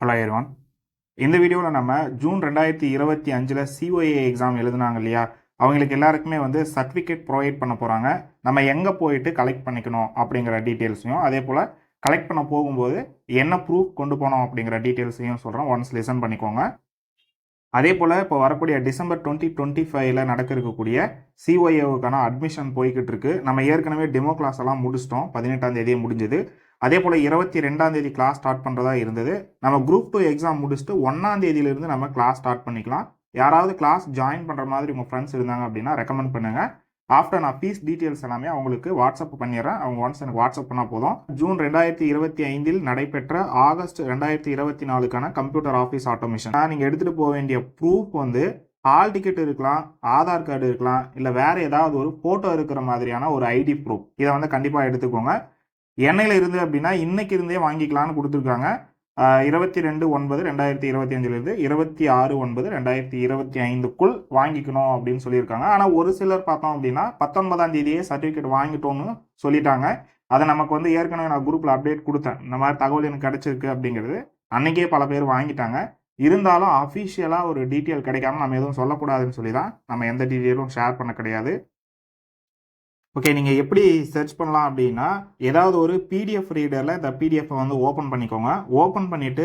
Hello everyone. இந்த வீடியோவில் நம்ம ஜூன் 2025 சிஓஏ எக்ஸாம் எழுதுனாங்க இல்லையா, அவங்களுக்கு எல்லாருக்குமே வந்து சர்டிஃபிகேட் ப்ரொவைட் பண்ண போகிறாங்க. நம்ம எங்கே போயிட்டு கலெக்ட் பண்ணிக்கணும் அப்படிங்கிற டீட்டெயில்ஸையும், அதே போல் கலெக்ட் பண்ண போகும்போது என்ன ப்ரூஃப் கொண்டு போனோம் அப்படிங்கிற டீட்டெயில்ஸையும் சொல்கிறோம். ஒன்ஸ் லிசன் பண்ணிக்கோங்க. அதே போல் இப்போ வரக்கூடிய டிசம்பர் 2025 நடக்க இருக்கக்கூடிய சிஓஏவுக்கான அட்மிஷன் போய்கிட்டு இருக்கு. நம்ம ஏற்கனவே டெமோ கிளாஸ் எல்லாம் முடிச்சிட்டோம். 18ஆம் தேதியே முடிஞ்சது. அதே போல் 22ஆம் தேதி கிளாஸ் ஸ்டார்ட் பண்ணுறதா இருந்தது. நம்ம குரூப் 2 எக்ஸாம் முடிச்சுட்டு 1ஆம் தேதியிலிருந்து நம்ம கிளாஸ் ஸ்டார்ட் பண்ணிக்கலாம். யாராவது கிளாஸ் ஜாயின் பண்ணுற மாதிரி உங்கள் ஃப்ரெண்ட்ஸ் இருந்தாங்க அப்படின்னா ரெக்கமெண்ட் பண்ணுங்கள். ஆஃப்டர் நான் ஃபீஸ் டீட்டெயில்ஸ் எல்லாமே அவங்களுக்கு வாட்ஸ்அப் பண்ணிடுறேன். அவங்க ஒன்ஸ் எனக்கு வாட்ஸ்அப் பண்ணால் போதும். ஜூன் 2025 நடைபெற்ற ஆகஸ்ட் 2024க்கான கம்ப்யூட்டர் ஆஃபீஸ் ஆட்டோமேஷன் நீங்கள் எடுத்துகிட்டு போக வேண்டிய ப்ரூஃப் வந்து ஹால் டிக்கெட் இருக்கலாம், ஆதார் கார்டு இருக்கலாம், இல்லை வேறு ஏதாவது ஒரு ஃபோட்டோ இருக்கிற மாதிரியான ஒரு ஐடி ப்ரூஃப். இதை வந்து கண்டிப்பாக எடுத்துக்கோங்க. எண்ணெயில் இருந்து அப்படின்னா இன்னைக்கு இருந்தே வாங்கிக்கலான்னு கொடுத்துருக்காங்க. 22/9/2025 26/9/2025 வாங்கிக்கணும் அப்படின்னு சொல்லியிருக்காங்க. ஆனால் ஒரு சிலர் பார்த்தோம் அப்படின்னா 19ஆம் தேதியே சர்டிஃபிகேட் வாங்கிட்டோன்னு சொல்லிட்டாங்க. அதை நமக்கு வந்து ஏற்கனவே நான் குரூப்பில் அப்டேட் கொடுத்தேன். இந்த மாதிரி தகவல் எனக்கு கிடைச்சிருக்கு அப்படிங்கிறது. அன்னைக்கே பல பேர் வாங்கிட்டாங்க. இருந்தாலும் அஃபிஷியலாக ஒரு டீட்டெயில் கிடைக்காம நம்ம எதுவும் சொல்லக்கூடாதுன்னு சொல்லி தான் நம்ம எந்த டீட்டெயிலும் ஷேர் பண்ண கிடையாது. ஓகே, நீங்கள் எப்படி சர்ச் பண்ணலாம் அப்படின்னா, ஏதாவது ஒரு பிடிஎஃப் ரீடரில் இந்த பிடிஎஃப்பை வந்து ஓப்பன் பண்ணிக்கோங்க. ஓப்பன் பண்ணிவிட்டு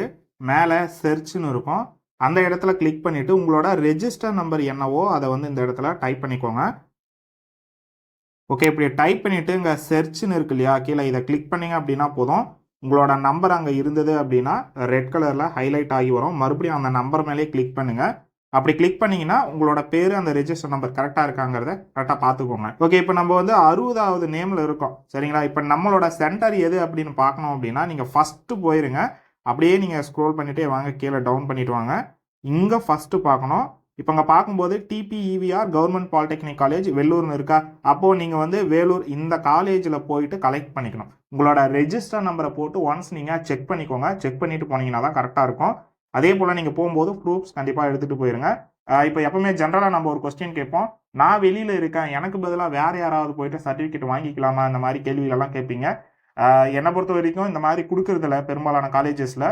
மேலே சர்ச்னு இருக்கும். அந்த இடத்துல கிளிக் பண்ணிவிட்டு உங்களோட ரெஜிஸ்டர் நம்பர் என்னவோ அதை வந்து இந்த இடத்துல டைப் பண்ணிக்கோங்க. ஓகே, இப்படி டைப் பண்ணிவிட்டு இங்கே சர்ச்னு இருக்கு இல்லையா, கீழே இதை கிளிக் பண்ணிங்க அப்படின்னா போதும். உங்களோட நம்பர் அங்கே இருந்தது அப்படின்னா ரெட் கலரில் ஹைலைட் ஆகி வரும். மறுபடியும் அந்த நம்பர் மேலேயே கிளிக் பண்ணுங்கள். அப்படி கிளிக் பண்ணிங்கன்னா உங்களோட பேர் அந்த ரெஜிஸ்டர் நம்பர் கரெக்டாக இருக்காங்கிறத கரெக்டாக பார்த்துக்கோங்க. ஓகே, இப்போ நம்ம வந்து 60வது நேமில் இருக்கோம் சரிங்களா. இப்போ நம்மளோட சென்டர் எது அப்படின்னு பார்க்கணும் அப்படின்னா நீங்கள் ஃபஸ்ட்டு போயிருங்க. அப்படியே நீங்கள் ஸ்க்ரோல் பண்ணிகிட்டே வாங்க, கீழே டவுன் பண்ணிட்டு வாங்க. இங்கே ஃபஸ்ட்டு பார்க்கணும். இப்போ அங்கே பார்க்கும்போது டிபிஇவிஆர் கவர்மெண்ட் பாலிடெக்னிக் காலேஜ் வெள்ளூர்னு இருக்கா. அப்போது நீங்கள் வந்து வேலூர் இந்த காலேஜில் போயிட்டு கலெக்ட் பண்ணிக்கணும். உங்களோட ரெஜிஸ்டர் நம்பரை போட்டு ஒன்ஸ் நீங்கள் செக் பண்ணிக்கோங்க. செக் பண்ணிவிட்டு போனீங்கன்னா தான் கரெக்டாக இருக்கும். அதே போல் நீங்கள் போகும்போது ப்ரூஃப்ஸ் கண்டிப்பாக எடுத்துகிட்டு போயிருங்க. இப்போ எப்பவுமே ஜென்ரலாக நம்ம ஒரு கொஸ்டின் கேட்போம், நான் வெளியில் இருக்கேன், எனக்கு பதிலாக வேறு யாராவது போயிட்டு சர்டிஃபிகேட் வாங்கிக்கலாமா, இந்த மாதிரி கேள்விகளெல்லாம் கேட்பீங்க. என்னை பொறுத்த வரைக்கும் இந்த மாதிரி கொடுக்குறதில்ல பெரும்பாலான காலேஜஸில்.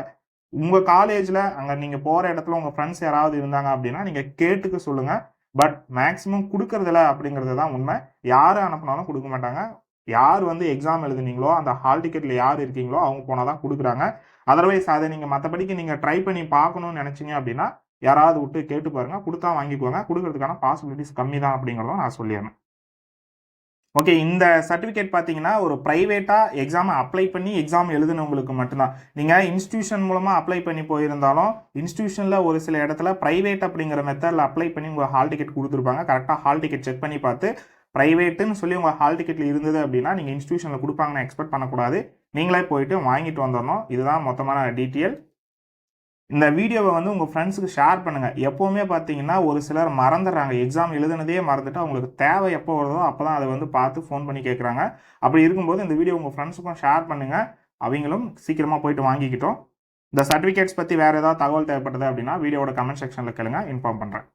உங்கள் காலேஜில் அங்கே நீங்கள் போகிற இடத்துல உங்கள் ஃப்ரெண்ட்ஸ் யாராவது இருந்தாங்க அப்படின்னா நீங்கள் கேட்டுக்க சொல்லுங்கள். பட் மேக்ஸிமம் கொடுக்கறதில்ல அப்படிங்கிறது தான் உண்மை. யார் அனுப்புனாலும் கொடுக்க மாட்டாங்க. யார் வந்து எக்ஸாம் எழுதுனீங்களோ அந்த ஹால் டிக்கெட்டில் யார் இருக்கீங்களோ அவங்க போனால் தான் கொடுக்குறாங்க. அதர்வைஸ் அதை நீங்கள் மற்றபடிக்கு நீங்கள் ட்ரை பண்ணி பார்க்கணும்னு நினச்சிங்க அப்படின்னா யாராவது விட்டு கேட்டு பாருங்கள். கொடுத்தா வாங்கிக்குவாங்க. கொடுக்கறதுக்கான பாசிபிலிட்டிஸ் கம்மி தான் அப்படிங்கிறதும் நான் சொல்லிடுறேன். ஓகே, இந்த சர்டிஃபிகேட் பார்த்தீங்கன்னா ஒரு ப்ரைவேட்டாக எக்ஸாமை அப்ளை பண்ணி எக்ஸாம் எழுதுனவங்களுக்கு மட்டும்தான். நீங்கள் இன்ஸ்டியூஷன் மூலமாக அப்ளை பண்ணி போயிருந்தாலும் இன்ஸ்டியூஷனில் ஒரு சில இடத்துல ப்ரைவேட் அப்படிங்கிற மெத்தடில் அப்ளை பண்ணி உங்கள் ஹால் டிக்கெட் கொடுத்துருப்பாங்க. கரெக்டாக ஹால் டிக்கெட் செக் பண்ணி பார்த்து ப்ரைவேட்டுன்னு சொல்லி உங்கள் ஹால் டிக்கெட்டில் இருந்தது அப்படின்னா நீங்கள் இன்ஸ்டியூஷனில் கொடுப்பாங்கன்னு எக்ஸ்பெக்ட் பண்ணக்கூடாது. நீங்களே போயிட்டு வாங்கிட்டு வந்துடணும். இதுதான் மொத்தமான டீட்டெயில். இந்த வீடியோவை வந்து உங்கள் ஃப்ரெண்ட்ஸுக்கு ஷேர் பண்ணுங்கள். எப்போவுமே பார்த்தீங்கன்னா ஒரு சிலர் மறந்துடுறாங்க. எக்ஸாம் எழுதுனதே மறந்துட்டு அவங்களுக்கு தேவை எப்போ வருதோ அப்போ தான் அதை வந்து பார்த்து ஃபோன் பண்ணி கேட்குறாங்க. அப்படி இருக்கும்போது இந்த வீடியோ உங்கள் ஃப்ரெண்ட்ஸுக்கும் ஷேர் பண்ணுங்கள். அவங்களும் சீக்கிரமாக போயிட்டு வாங்கிக்கிட்டோம். இந்த சர்டிஃபிகேட்ஸ் பற்றி வேறு ஏதாவது தகவல் தேவைப்பட்டது அப்படின்னா வீடியோட கமெண்ட் செக்ஷனில் கேளுங்க, இன்ஃபார்ம் பண்ணுறேன்.